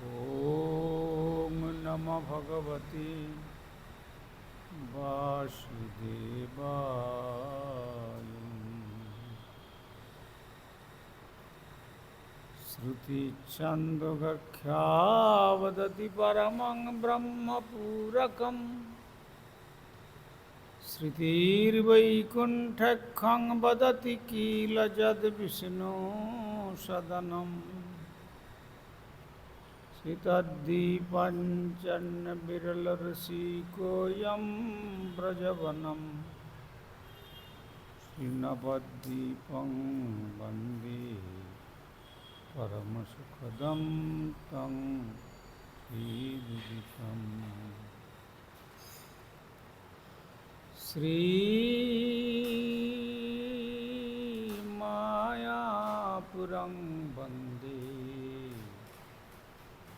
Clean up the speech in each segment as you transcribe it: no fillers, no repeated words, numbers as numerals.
ॐ नमो भगवते वासुदेवाय। श्रुतिछन्दोगख्या वदति परमं ब्रह्मपूरकम् श्रुतिर्वैकुण्ठखं वदति किल यद्विष्णु सदनम् श्रितद्दीपञ्चन्नविरलरसिकोऽयं व्रजवनं श्रीनवद्वीपं वन्दे परमसुखदं तं श्रीविदितं श्रीमायापुरं वन्दे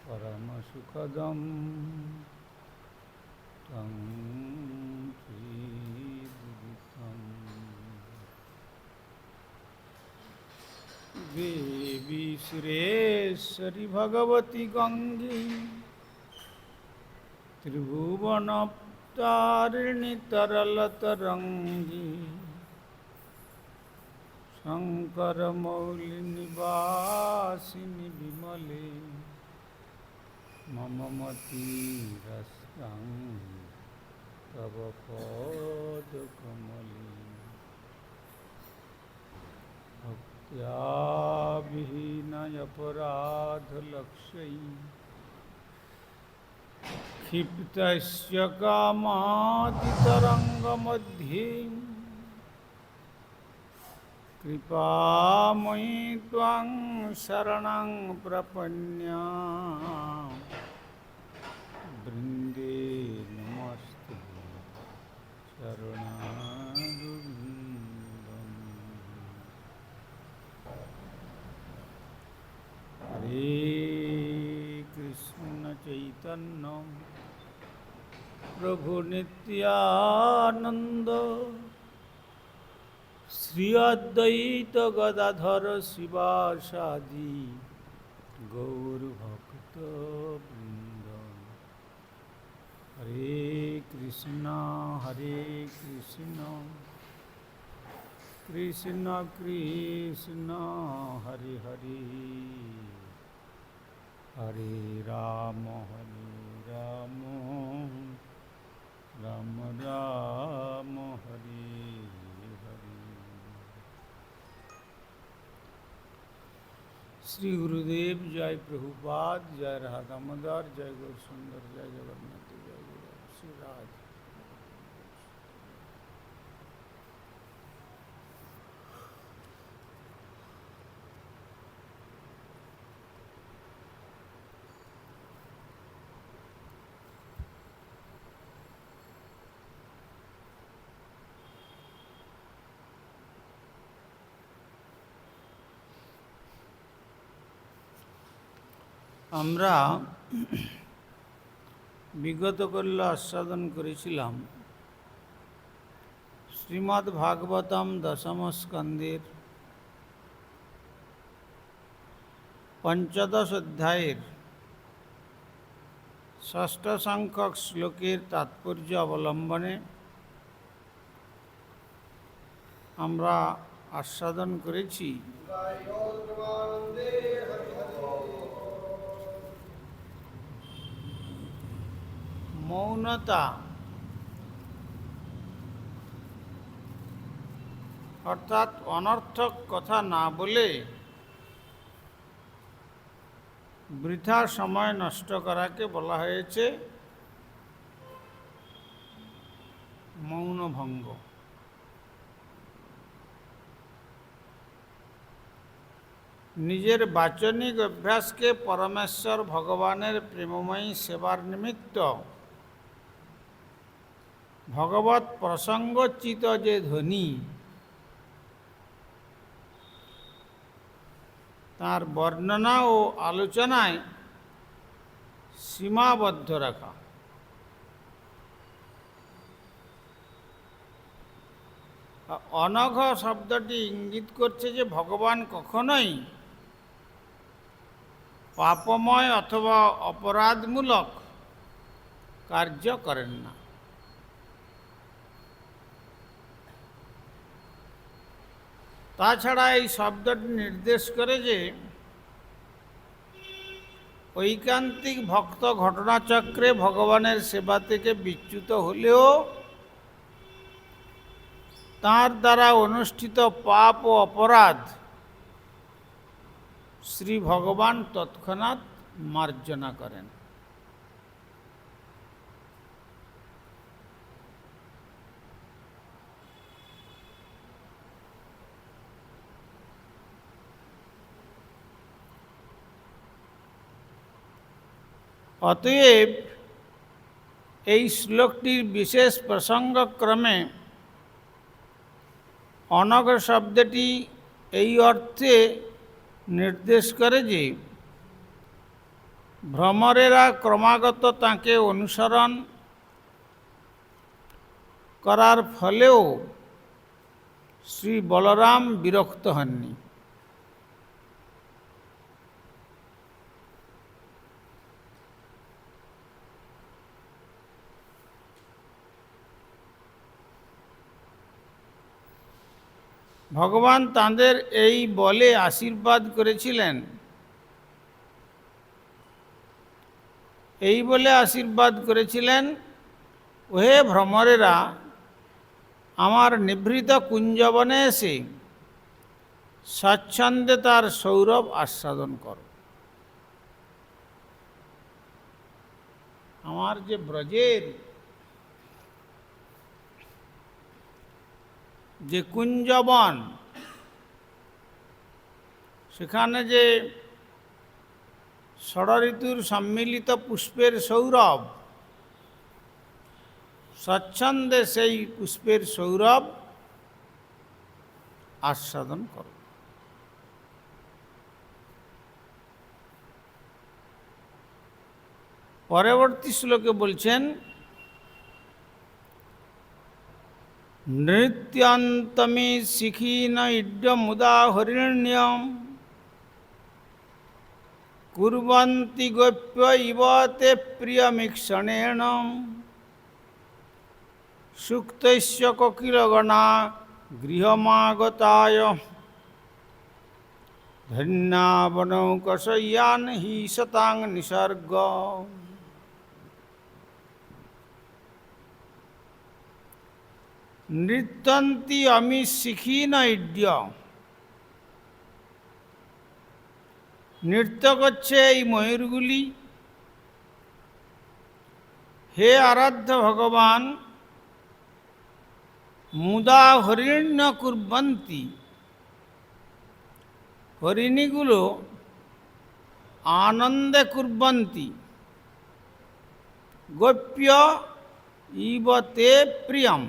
परमसुखदं तं श्रीविदितं। देवी सुरेश्वरी भगवती गंगे त्रिभुवनतारिणी तरलतरंगी शंकरमौलिनिवासिनी विमले मम मतिरस्तं तव पदकमले। भक्त्या विहीनयपराधलक्ष्यै क्षिप्तस्य कामातितरङ्गमध्ये कृपामयि त्वां शरणं प्रपन्ना वृन्दे नमस्ते चरणारविन्दम्। हरे कृष्ण चैतन्य प्रभु नित्यानंद श्री अद्वैत गदाधर शिवासादि गौरभक्तवृन्द। हरे कृष्ण कृष्ण कृष्ण हरे हरे, हरे राम राम राम हरे हरे। श्री गुरुदेव जय प्रभुपाद, जय राधा दामोदर, जय गौर सुंदर, जय जगन्नाथ, जय गुरु श्री राज। আমরা বিগত কল্য আস্বাদন করেছিলাম শ্রীমদ্ ভাগবতম দশম স্কন্দের পঞ্চদশ অধ্যায়ের ষষ্ঠ সংখ্যক শ্লোকের তাৎপর্য অবলম্বনে আমরা আস্বাদন করেছি মৌনতা অর্থাৎ অনর্থক কথা না বলে বৃথা সময় নষ্ট করাকে বলা হয়েছে মৌনভঙ্গ। নিজের বাচনিক অভ্যাসকে পরমেশ্বর ভগবানের প্রেমময়ী সেবার নিমিত্ত ভগবৎ প্রসঙ্গোচিত যে ধ্বনি তার বর্ণনা ও আলোচনায় সীমাবদ্ধ রাখা। অনঘ শব্দটি ইঙ্গিত করছে যে ভগবান কখনোই পাপময় অথবা অপরাধমূলক কার্য করেন না। তাছাড়া এই শব্দটি নির্দেশ করে যে ঐকান্তিক ভক্ত ঘটনাচক্রে ভগবানের সেবা থেকে বিচ্যুত হলেও তাঁর দ্বারা অনুষ্ঠিত পাপ ও অপরাধ শ্রী ভগবান তৎক্ষণাৎ মার্জনা করেন। অতএব এই শ্লোকটির বিশেষ প্রসঙ্গক্রমে অনঘ শব্দটি এই অর্থে নির্দেশ করে যে ভ্রমরেরা ক্রমাগত তাঁকে অনুসরণ করার ফলেও শ্রী বলরাম বিরক্ত হননি। ভগবান তাঁদের এই বলে আশীর্বাদ করেছিলেন, ওহে ভ্রমরেরা, আমার নিভৃত কুঞ্জবনে এসে স্বচ্ছন্দে তার সৌরভ আস্বাদন করো। আমার যে ব্রজের যে কুঞ্জবন, সেখানে যে ষড়ঋতুর সম্মিলিত পুষ্পের সৌরভ, স্বচ্ছন্দে সেই পুষ্পের সৌরভ আস্বাদন করো। পরবর্তী শ্লোকে বলছেন, নৃত্যন্তমি শিখীন ইড্যমুদাহরিণ্যম কুর্বন্তি গোপ্য ইব তে প্রিয়মীক্ষণেন সুক্তস্য কোকিলগণা গৃহমাগতায় ধন্যাবনৌকশয়্যান হি শতাং নিসর্গ। নৃত্যন্তি অমি শিখীন ইড্য, নৃত্য করছে এই ময়ূরগুলি। হে আরাধ্য ভগবান, মুদা হরিণ্য কুর্বন্তি, হরিণীগুলো আনন্দে কুর্বন্তি, গোপ্য ইব তে প্রিয়ম,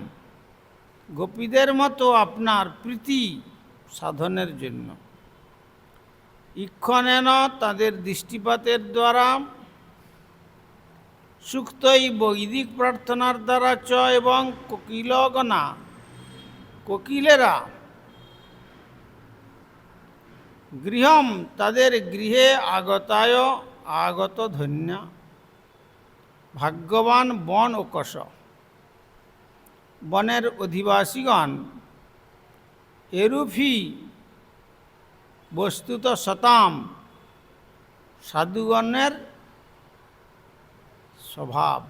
গোপীদের মতো আপনার প্রীতি সাধনের জন্য। ইক্ষণেন, তাদের দৃষ্টিপাতের দ্বারা, সুক্তই বৈদিক প্রার্থনার দ্বারা চ, এবং কোকিলগণা, কোকিলেরা, গৃহম, তাদের গৃহে আগতায়, আগত ধন্য, ভাগ্যবান বন ও কষ, বনের অধিবাসীগণ এরূপই বস্তুত শতাম, সাধুগণের স্বভাব।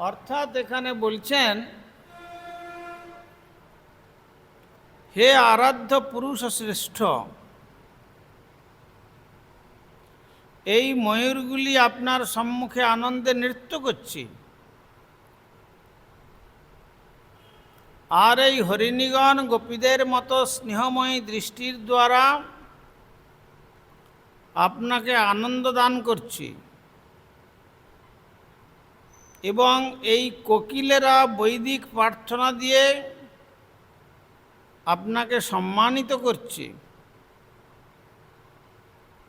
অর্থাৎ এখানে বলছেন, হে আরাধ্য পুরুষ শ্রেষ্ঠ, এই ময়ূরগুলি আপনার সম্মুখে আনন্দে নৃত্য করছে, আর এই হরিণীগণ গোপীদের মতো স্নেহময়ী দৃষ্টির দ্বারা আপনাকে আনন্দ দান করছে, এবং এই কোকিলেরা বৈদিক প্রার্থনা দিয়ে আপনাকে সম্মানিত করছে,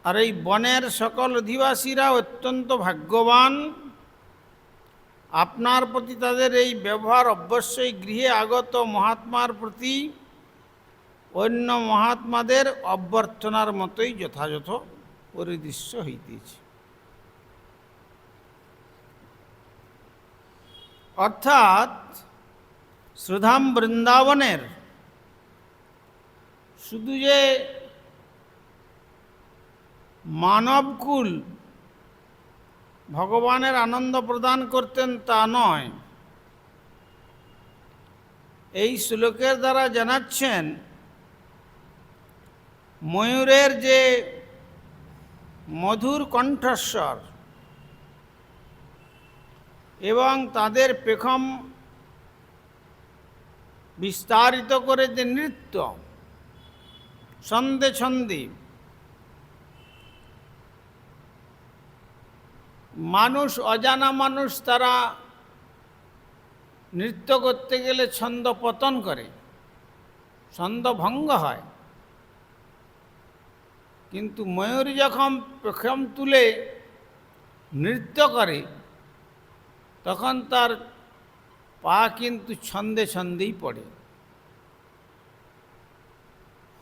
আর এই বনের সকল অধিবাসীরা অত্যন্ত ভাগ্যবান। আপনার প্রতি তাদের এই ব্যবহার অবশ্যই গৃহে আগত মহাত্মার প্রতি অন্য মহাত্মাদের অভ্যর্থনার মতোই যথাযথ পরিদৃশ্য হইতেছে। অর্থাৎ শ্রীধাম বৃন্দাবনের শুধু যে মানবকুল ভগবানের আনন্দ প্রদান করতেন তা নয়। এই শ্লোকের দ্বারা জানাচ্ছেন ময়ূরের যে মধুর কণ্ঠস্বর এবং তাদের পেখম বিস্তারিত করে যে নৃত্য ছন্দে ছন্দে, মানুষ অজানা মানুষ তারা নৃত্য করতে গেলে ছন্দ পতন করে, ছন্দ ভঙ্গ হয়। কিন্তু ময়ূর যখন পেখম তুলে নৃত্য করে তখন তার পা কিন্তু ছন্দে ছন্দেই পড়ে,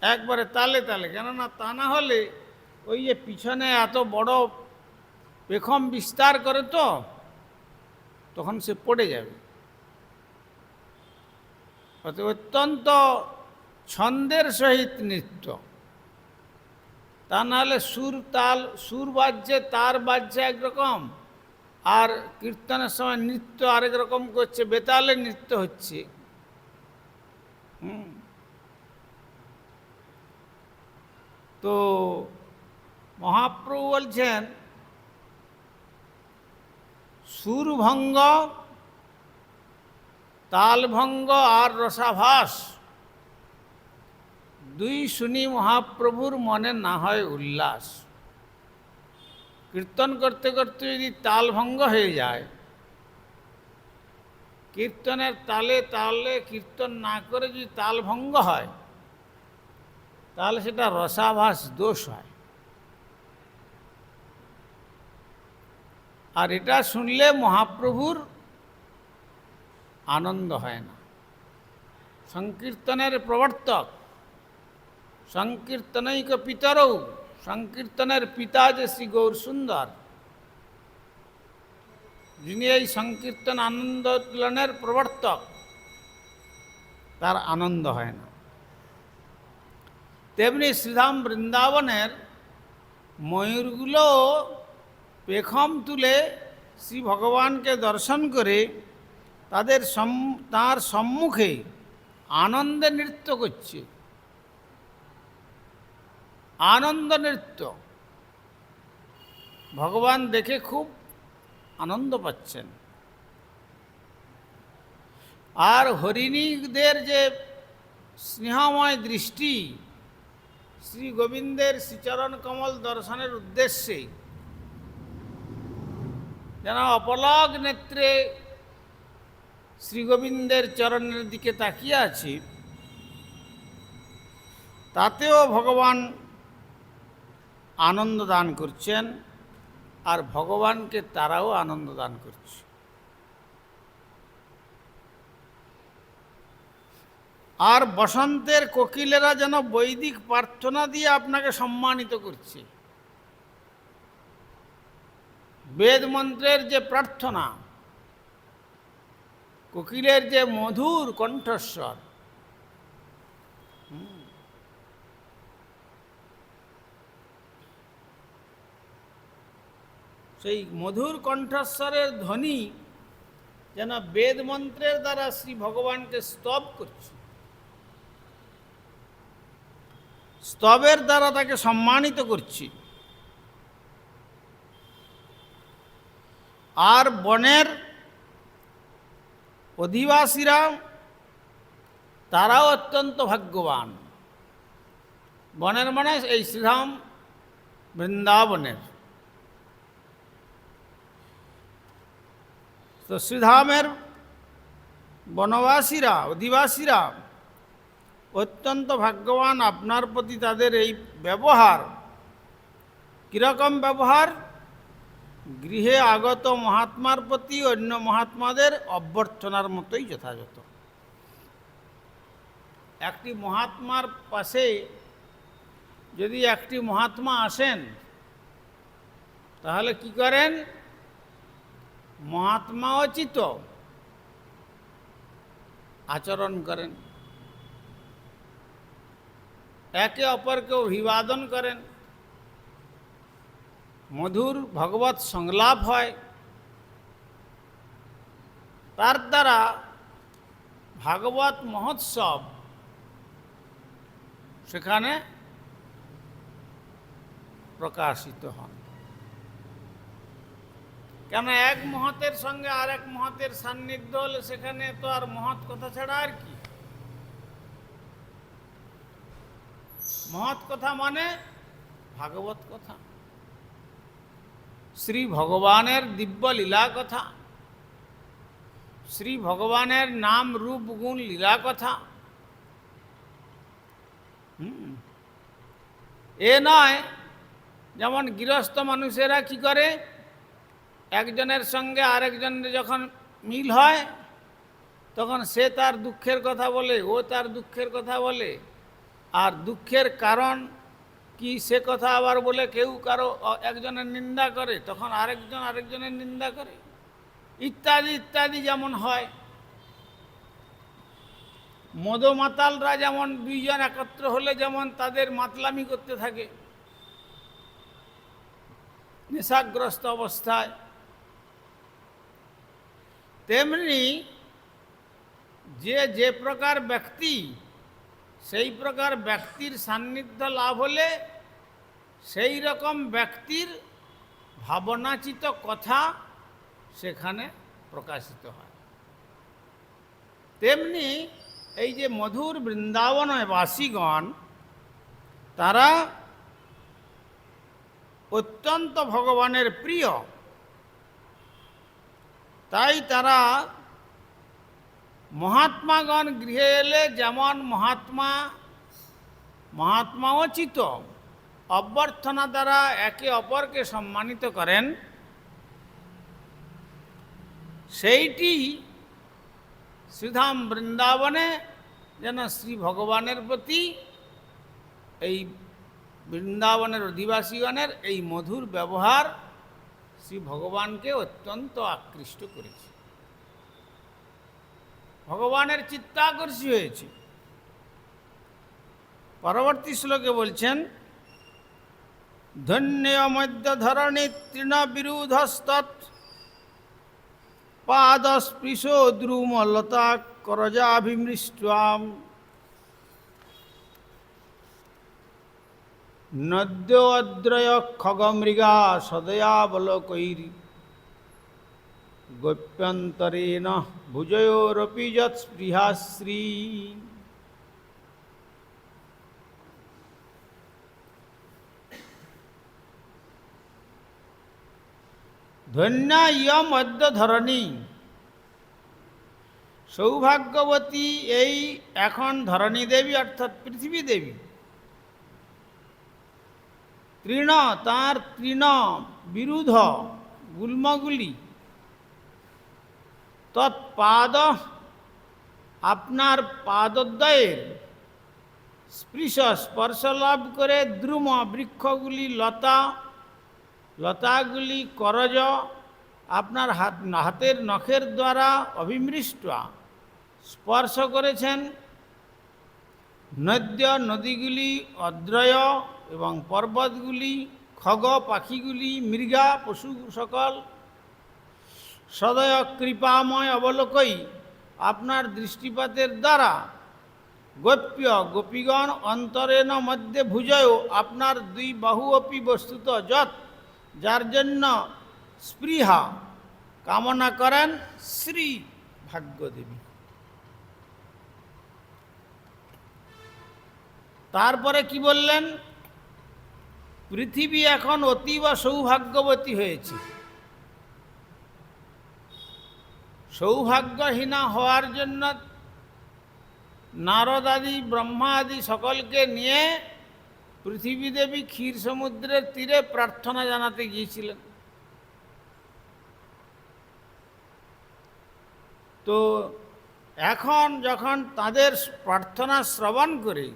একবারে তালে তালে। কেননা তা না হলে ওই যে পিছনে এত বড় পেখম বিস্তার করে তো তখন সে পড়ে যাবে। অত্যন্ত ছন্দের সহিত নৃত্য, তা নাহলে সুর তাল, সুর বাজছে তার বাজছে একরকম, আর কীর্তনের সময় নৃত্য আরেক রকম করছে, বেতালে নৃত্য হচ্ছে। তো মহাপ্রভু বলছেন সুরভঙ্গ, তালভঙ্গ আর রসাভাস দুই শুনি মহাপ্রভুর মনে না হয় উল্লাস। কীর্তন করতে করতে যদি তালভঙ্গ হয়ে যায়, কীর্তনের তালে তালে কীর্তন না করে যদি তালভঙ্গ হয় তাহলে সেটা রসাভাস দোষ হয়। আর এটা শুনলে মহাপ্রভুর আনন্দ হয় না। সংকীর্তনের প্রবর্তক, সংকীর্তনৈক পিতরৌ, সংকীর্তনের পিতা যে শ্রী গৌরসুন্দর, যিনি এই সংকীর্তন আনন্দোলনের প্রবর্তক, তার আনন্দ হয় না। তেমনি শ্রীধাম বৃন্দাবনের ময়ূরগুলো পেখম তুলে শ্রী ভগবানকে দর্শন করে তার সম্মুখে আনন্দে নৃত্য করছে, আনন্দ নৃত্য। ভগবান দেখে খুব আনন্দ পাচ্ছেন। আর হরিণীদের যে স্নেহময় দৃষ্টি শ্রী গোবিন্দের শ্রীচরণ কমল দর্শনের উদ্দেশ্যে যেন অপলক নেত্রে শ্রী গোবিন্দের চরণের দিকে তাকিয়ে আছে, তাতেও ভগবান আনন্দ দান করছেন, আর ভগবানকে তারাও আনন্দ দান করছে। আর বসন্তের কোকিলেরা যেন বৈদিক প্রার্থনা দিয়ে আপনাকে সম্মানিত করছে। বেদ মন্ত্রের যে প্রার্থনা, কোকিলের যে মধুর কণ্ঠস্বর, সেই মধুর কণ্ঠস্বরের ধ্বনি যেন বেদ মন্ত্রের দ্বারা শ্রী ভগবানকে স্তব করছে, স্তবের দ্বারা তাকে সম্মানিত করছি। আর বনের অধিবাসীরা তারাও অত্যন্ত ভাগ্যবান। বনের মানে এই শ্রীধাম বৃন্দাবনের। তো শ্রীধামের বনবাসীরা, অধিবাসীরা অত্যন্ত ভাগ্যবান। আপনার প্রতি তাদের এই ব্যবহার কীরকম ব্যবহার? গৃহে আগত মহাত্মার প্রতি অন্য মহাত্মাদের অভ্যর্থনার মতোই যথাযথ। একটি মহাত্মার পাশে যদি একটি মহাত্মা আসেন, তাহলে কি করেন? মহাত্মাওচিত আচরণ করেন, একে অপরকে অভিবাদন করেন, মধুর ভগবৎ সংলাপ হয়, তার দ্বারা ভাগবত মহোৎসব সেখানে প্রকাশিত হন। কেন এক মহতের সঙ্গে আর এক মহতের সান্নিধ্য হলে সেখানে তো আর মহৎ কথা ছাড়া আর কি? মহৎ কথা মানে ভাগবত কথা, শ্রী ভগবানের দিব্য লীলা কথা, শ্রী ভগবানের নাম রূপ গুণ লীলা কথা। এ নয় যেমন গৃহস্থ মানুষেরা কি করে, একজনের সঙ্গে আরেকজনের যখন মিল হয় তখন সে তার দুঃখের কথা বলে, ও তার দুঃখের কথা বলে, আর দুঃখের কারণ কি সে কথা আবার বলে, কেউ কারো একজনের নিন্দা করে, তখন আরেকজন আরেকজনের নিন্দা করে, ইত্যাদি ইত্যাদি যেমন হয়। মদমাতালরা যেমন দুইজন একত্র হলে যেমন তাদের মাতলামি করতে থাকে নেশাগ্রস্ত অবস্থায়, তেমনি যে প্রকার ব্যক্তি, সেই প্রকার ব্যক্তির সান্নিধ্য লাভ হলে সেই রকম ব্যক্তির ভাবনাচিত কথা সেখানে প্রকাশিত হয়। তেমনি এই যে মধুর বৃন্দাবনের বাসীগণ, তারা অত্যন্ত ভগবানের প্রিয়, তাই তারা মহাত্মাগণ গৃহে এলে যেমন মহাত্মাওচিত অভ্যর্থনা দ্বারা একে অপরকে সম্মানিত করেন, সেইটি শ্রীধাম বৃন্দাবনে যেন শ্রী ভগবানের প্রতি এই বৃন্দাবনের অধিবাসীগণের এই মধুর ব্যবহার শ্রী ভগবানকে অত্যন্ত আকৃষ্ট করেছে, ভগবানের চিত্তাকর্ষী হয়েছে। পরবর্তী শ্লোকে বলছেন, ধন্য মধ্য ধরণী তৃণ বিরুধস্তৎ পাদস্পৃশো দ্রুমলতা করজাভিমৃষ্ট্যাম নদ্যোদ্রয় খগমৃগা সদয়াবলোকৈর গোপ্যন্তরেণ ভুজয়োরপি যৎস্পৃহাশ্রী। ধন্যা ইয়ম অদ্য ধরণী, সৌভাগ্যবতী এই এখন ধরণী দেবী অর্থাৎ পৃথিবী দেবী। তৃণ তাঁর তৃণ বিরুধ গুল্মগুলি, তৎপাদ আপনার পাদদ্বয়ের স্পর্শ লাভ করে দ্রুম বৃক্ষগুলি লতাগুলি করজ আপনার হাতের নখের দ্বারা অভিমৃষ্ট স্পর্শ করেছেন। নদীগুলি অদ্রয় এবং পর্বতগুলি, খগ পাখিগুলি, মৃগা পশু সকল সদয় কৃপাময় অবলোকই আপনার দৃষ্টিপাতের দ্বারা গোপীগণ অন্তরেণ মধ্যে ভুজয় আপনার দুই বাহু অপি বস্তুত যৎ যার জন্য স্পৃহা কামনা করেন শ্রী ভাগ্যদেবী। তারপরে কি বললেন? পৃথিবী এখন অতীব সৌভাগ্যবতী হয়েছে। সৌভাগ্যহীনা হওয়ার জন্য নারদ আদি ব্রহ্মা আদি সকলকে নিয়ে পৃথিবী দেবী ক্ষীর সমুদ্রের তীরে প্রার্থনা জানাতে গিয়েছিলেন। তো এখন যখন তাদের প্রার্থনা শ্রবণ করে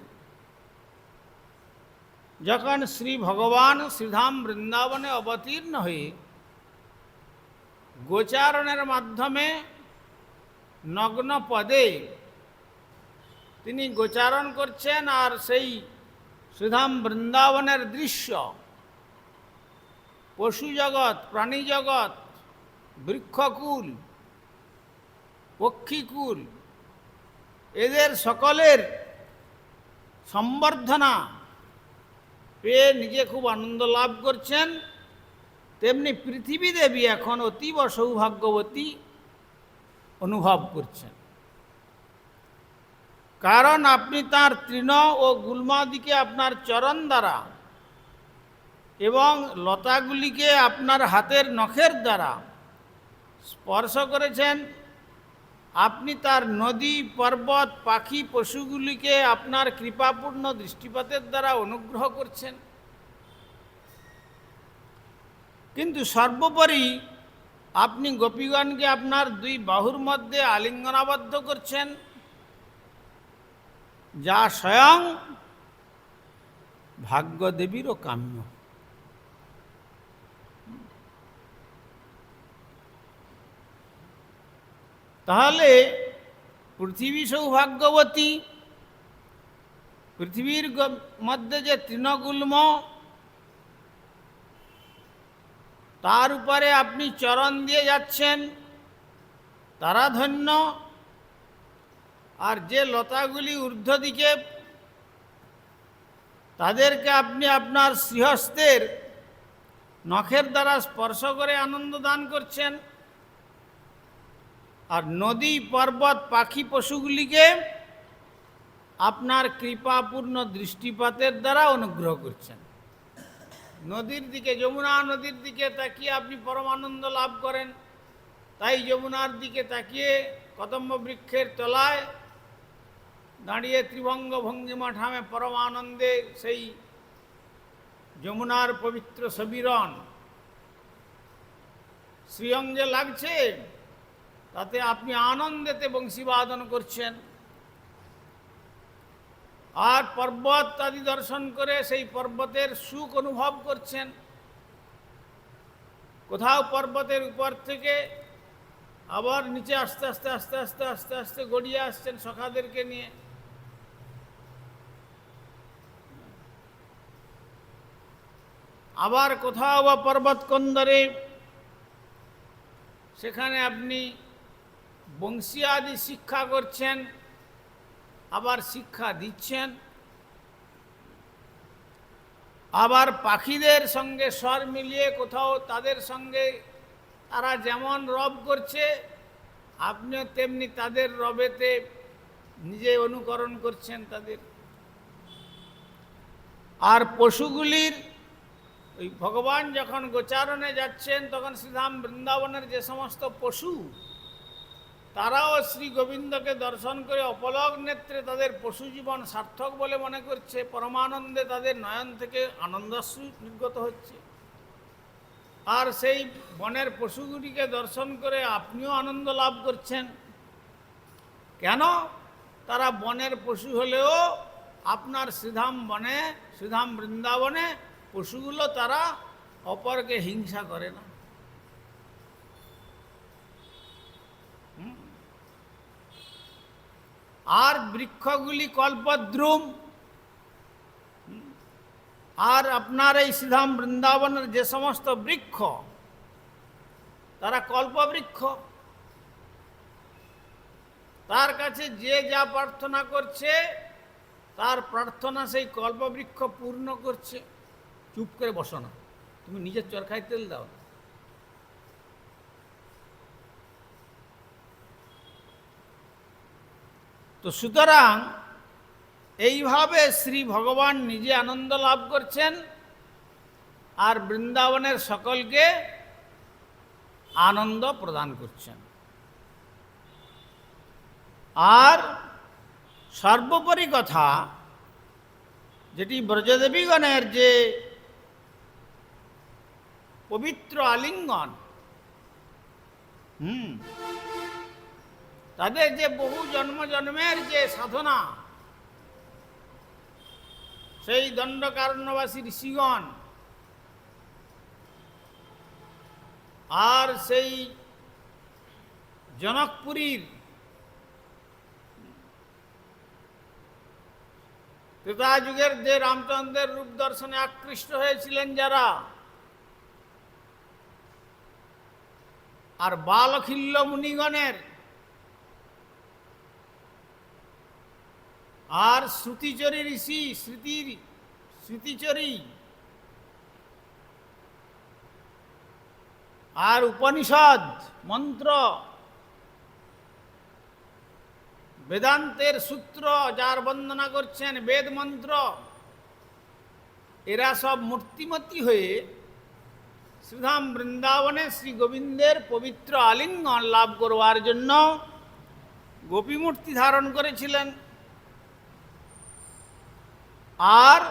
যখন শ্রী ভগবান শ্রীধাম বৃন্দাবনে অবতীর্ণ হয়ে গোচারণের মাধ্যমে নগ্ন পদে তিনি গোচারণ করছেন, আর সেই শ্রীধাম বৃন্দাবনের দৃশ্য পশু জগৎ, প্রাণী জগৎ, বৃক্ষকুল, পক্ষীকুল, এদের সকলের সম্বর্ধনা পেয়ে নিজে খুব আনন্দ লাভ করছেন, তেমনি পৃথিবী দেবী এখন অতীব সৌভাগ্যবতী অনুভব করছেন। কারণ আপনি তার তৃণ ও গুল্মাদিকে আপনার চরণ দ্বারা এবং লতাগুলিকে আপনার হাতের নখের দ্বারা স্পর্শ করেছেন। আপনি তার নদী, পর্বত, পাখি, পশুগুলিকে আপনার কৃপাপূর্ণ দৃষ্টিপাতের দ্বারা অনুগ্রহ করছেন। কিন্তু সর্বোপরি আপনি গোপীগণকে আপনার দুই বাহুর মধ্যে আলিঙ্গনাবদ্ধ করছেন, যা স্বয়ং ভাগ্যদেবীরও কাম্য। তাহলে পৃথিবী সৌভাগ্যবতী, পৃথিবীর মধ্যে যে তৃণগুল্ম, তার উপরে আপনি চরণ দিয়ে যাচ্ছেন, তারা ধন্য। আর যে লতাগুলি ঊর্ধ্ব দিকে, তাদেরকে আপনি আপনার শ্রীহস্তের নখের দ্বারা স্পর্শ করে আনন্দ দান করছেন। আর নদী, পর্বত, পাখি, পশুগুলিকে আপনার কৃপাপূর্ণ দৃষ্টিপাতের দ্বারা অনুগ্রহ করছেন। নদীর দিকে, যমুনা নদীর দিকে তাকিয়ে আপনি পরম আনন্দ লাভ করেন। তাই যমুনার দিকে তাকিয়ে কদম্ব বৃক্ষের তলায় দাঁড়িয়ে ত্রিভঙ্গ ভঙ্গিমা ঠামে পরম আনন্দে সেই যমুনার পবিত্র সবিরণ শ্রীঅঙ্গে লাগছে, তাতে আপনি আনন্দেতে বংশীবাদন করছেন। আর পর্বত আদি দর্শন করে সেই পর্বতের সুখ অনুভব করছেন। কোথাও পর্বতের উপর থেকে আবার নিচে আস্তে আস্তে আস্তে আস্তে আস্তে আস্তে গড়িয়ে আসছেন সখাদেরকে নিয়ে। আবার কোথাও বা পর্বত কন্দরে, সেখানে আপনি বংশী আদি শিক্ষা করছেন, আবার শিক্ষা দিচ্ছেন। আবার পাখিদের সঙ্গে স্বর মিলিয়ে কোথাও তাদের সঙ্গে তারা যেমন রব করছে, আপনিও তেমনি তাদের রবেতে নিজে অনুকরণ করছেন তাদের। আর পশুগুলির ওই ভগবান যখন গোচারণে যাচ্ছেন, তখন শ্রীধাম বৃন্দাবনের যে সমস্ত পশু, তারাও শ্রী গোবিন্দকে দর্শন করে অপলক নেত্রে তাদের পশু জীবন সার্থক বলে মনে করছে। পরমানন্দে তাদের নয়ন থেকে আনন্দাশ্রু নির্গত হচ্ছে। আর সেই বনের পশুগুলিকে দর্শন করে আপনিও আনন্দ লাভ করছেন। কেন? তারা বনের পশু হলেও আপনার শ্রীধাম বনে, শ্রীধাম বৃন্দাবনে পশুগুলো তারা অপরকে হিংসা করে না। আর বৃক্ষগুলি কল্পদ্রুম। আর আপনার এই শ্রীধাম বৃন্দাবনের যে সমস্ত বৃক্ষ, তারা কল্পবৃক্ষ। তার কাছে যে যা প্রার্থনা করছে, তার প্রার্থনা সেই কল্পবৃক্ষ পূর্ণ করছে। চুপ করে বসো না, তুমি নিজের চরকায় তেল দাও। তো সুতরাং এইভাবে শ্রী ভগবান নিজে আনন্দ লাভ করছেন, আর বৃন্দাবনের সকলকে আনন্দ প্রদান করছেন। আর সর্বোপরি কথা, যেটি ব্রজদেবীগণের যে পবিত্র আলিঙ্গন, তাদের যে বহু জন্মের যে সাধনা, সেই দণ্ডকারণ্যবাসী ঋষিগণ আর সেই জনকপুরীর ত্রেতা যুগের যে রামচন্দ্রের রূপ দর্শনে আকৃষ্ট হয়েছিলেন যারা, আর বালখিল্য মুনিগণের আর শ্রুতিচরী ঋষি শ্রুতিচরী আর উপনিষদ মন্ত্র, বেদান্তের সূত্র যার বন্দনা করছেন, বেদ মন্ত্র, এরা সব মূর্তিমতী হয়ে শ্রীধাম বৃন্দাবনে শ্রী গোবিন্দের পবিত্র আলিঙ্গন লাভ করবার জন্য গোপীমূর্তি ধারণ করেছিলেন। আর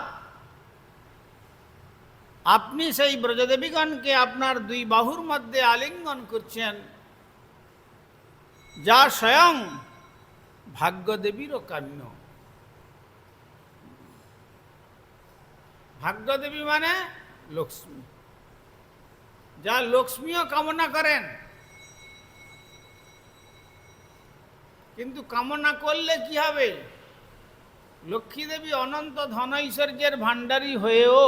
আপনি সেই ব্রজদেবীগণকে আপনার দুই বাহুর মধ্যে আলিঙ্গন করছেন, যা স্বয়ং ভাগ্যদেবীরও কাম্য। ভাগ্যদেবী মানে লক্ষ্মী, যা লক্ষ্মীও কামনা করেন। কিন্তু কামনা করলে কি হবে? লক্ষ্মী দেবী অনন্ত ধন ঐশ্বর্যের ভাণ্ডারী হয়েও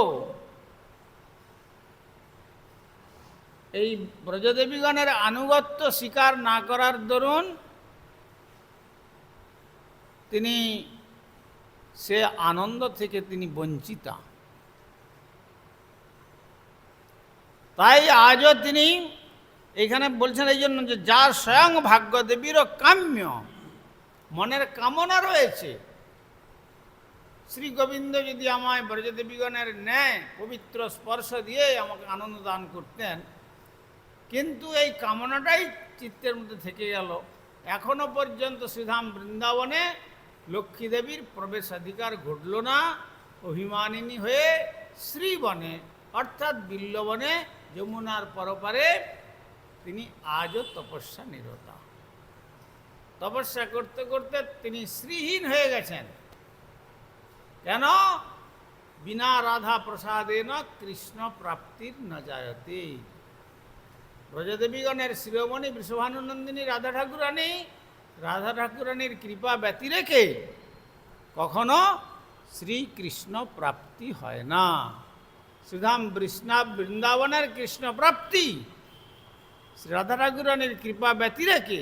এই ব্রজদেবীগণের আনুগত্য স্বীকার না করার দরুন তিনি সে আনন্দ থেকে তিনি বঞ্চিতা। তাই আজও তিনি এখানে বলছেন এই জন্য যে যার স্বয়ং ভাগ্যদেবীরও কাম্য, মনের কামনা রয়েছে, শ্রী গোবিন্দ যদি আমায় ব্রজদেবীগণের ন্যায় পবিত্র স্পর্শ দিয়ে আমাকে আনন্দ দান করতেন, কিন্তু এই কামনাটাই চিত্তের মধ্যে থেকে গেল। এখনো পর্যন্ত শ্রীধাম বৃন্দাবনে লক্ষ্মীদেবীর প্রবেশাধিকার ঘটল না। অভিমানিনী হয়ে শ্রীবনে অর্থাৎ বিল্লবনে যমুনার পরপারে তিনি আজও তপস্যা নিরতা। তপস্যা করতে করতে তিনি শ্রীহীন হয়ে গেছেন। কেন? বিনা রাধা প্রসাদেন কৃষ্ণ প্রাপ্তির ন জায়তে। ব্রজদেবীগণের শিরোমণি বৃষভানুনন্দিনী রাধা ঠাকুরানীর কৃপা ব্যতি রেখে কখনো শ্রীকৃষ্ণ প্রাপ্তি হয় না। শ্রীধাম বৃন্দাবনের কৃষ্ণ প্রাপ্তি শ্রী রাধা ঠাকুরানীর কৃপা ব্যতি রেখে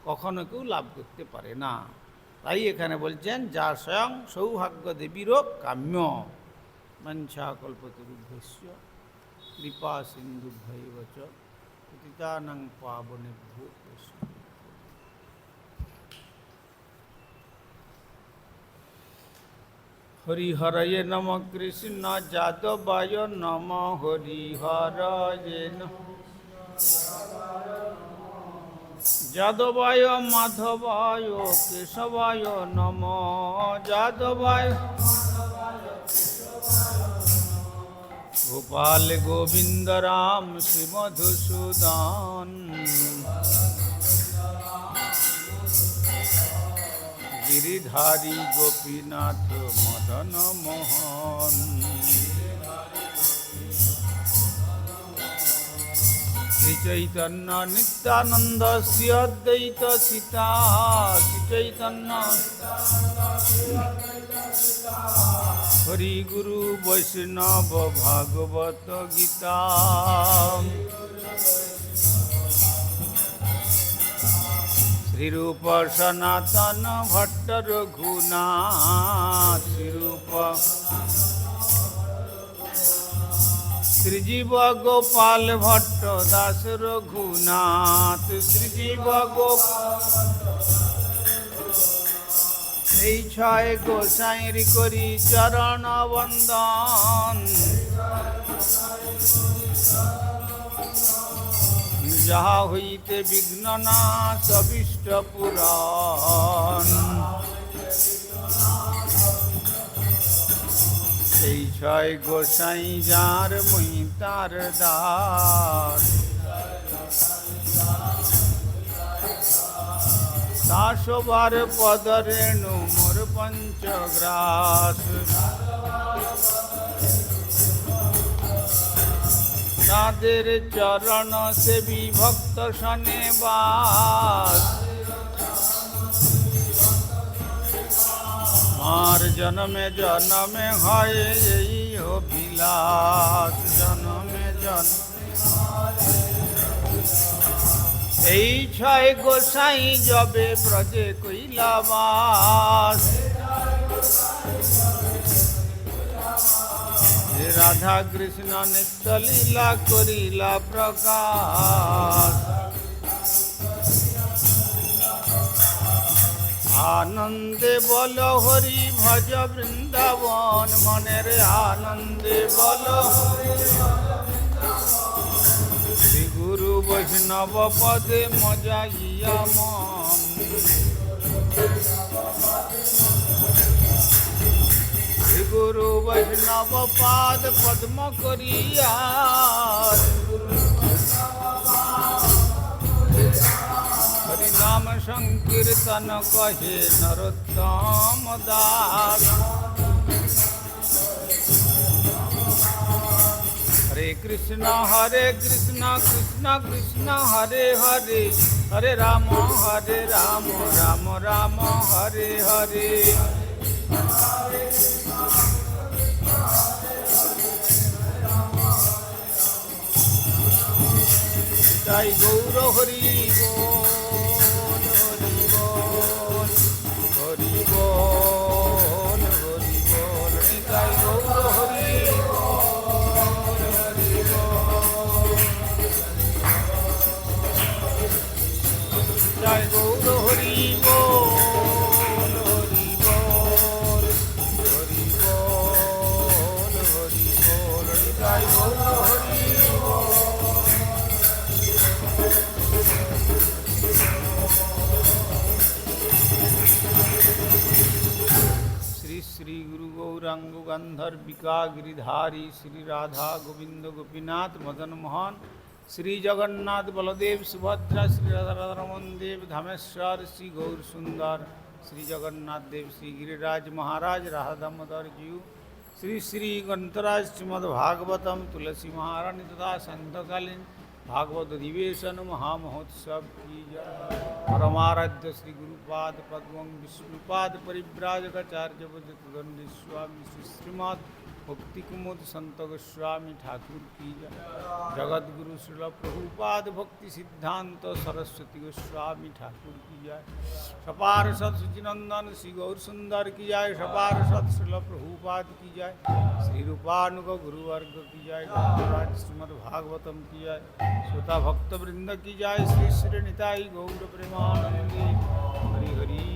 কখনো কেউ লাভ করতে পারে না। তাই এখানে বলছেন যা স্বয়ং সৌভাগ্য দেবীরও কাম্য। মঞ্চা কল্পতরুভ্যস্য কৃপা সিন্ধুভ্যৈব চ পতিতানাং পাবনেভ্যো বৈষ্ণবেভ্যো। হরিহরয়ে নম কৃষ্ণ যাদবায় নম হরিহরয়ে নম যাদবায় মাধবায় কেশবায় নম যাদবায় গোপাল গোবিন্দ রাম শ্রী মধুসূদন গিরিধারী গোপীনাথ মদন মোহন শ্রী চৈতন্য নিত্যানন্দ শ্রী অদ্বৈত সীতা শ্রী চৈতন্য হরি গুরু বৈষ্ণব ভাগবত গীতা শ্রীরূপ সনাতন ভট্ট রঘুনাথ শ্রীরূপ শ্রীজীব গোপাল ভট্ট দাস রঘুনাথ শ্রীজীব গোপাল এই ছয় গোসাইর করি চরণ বন্দন যাহা হইতে বিঘ্ন নাশ অভীষ্ট পুরাণ এই ছয় গোসাই যার মুই তার দাস দাসবার পদরেণু মোর পঞ্চগ্রাস তাদের চরণ সেবী ভক্ত সনে বাস মার জন্মে জন্মে হয় এই অভিলাষ জন্মে জন্মে এই ছয় গোসাই যবে ব্রজে কৈলাবাস রাধা কৃষ্ণ নিত্য লীলা করিলা প্রকাশ আনন্দে বল হরি ভজ বৃন্দাবন মনের আনন্দে বল শ্রী গুরু বৈষ্ণব পদে মজাইয়া মন শ্রী গুরু বৈষ্ণব পাদ পদ্ম করিয়া হরি নাম সংকীর্তন কহে নরোত্তম দাস হরে কৃষ্ণ কৃষ্ণ কৃষ্ণ হরে হরে হরে রাম রাম রাম হরে হরে তাই গৌর হরি বল হরি বল হরি বল হরি বল তাই গৌর হরি বল হরি বল তাই গৌর হরি বল হরি বল হরি বল হরি বল তাই গৌর হরি বল শ্রী শ্রী গুরু গৌরাঙ্গ গান্ধর্বিকা গিরিধারী শ্রী রাধা গোবিন্দ গোপীনাথ মদন মোহন শ্রী জগন্নাথ বলদেব সুভদ্রা শ্রী রাধারমন দেব ধামেশ্বর শ্রী গৌর সুন্দর শ্রী জগন্নাথ দেব শ্রী गिरिराज महाराज राधा दामोदर जीव श्री श्री ग्रंथराज श्रीमद् भागवतम तुलसी महारानी तथा संतकालीन भागवत अधिवेशन महामहोत्सव की जय। परमाराध्य श्री गुरुपाद पद्म विष्णुपाद परिव्राजकाचार्य बजतदंडी स्वामी श्री श्रीमद् भक्ति कुमुद संत गोस्वामी ठाकुर की जय। जगत गुरु श्रील प्रभुपाद भक्ति सिद्धांत सरस्वती गोस्वामी ठाकुर की जय। सपार्षद सुचिनंदन श्री गौर सुंदर की जय। सपार्षद श्रील प्रभुपाद की जय। श्री रूपानुग गुरुवर्ग की जय। ग्रंथराज श्रीमद् भागवतम की जय। श्रोता भक्त वृंद की जय। श्री श्री निताई गौर प्रेमानंदी हरि हरि।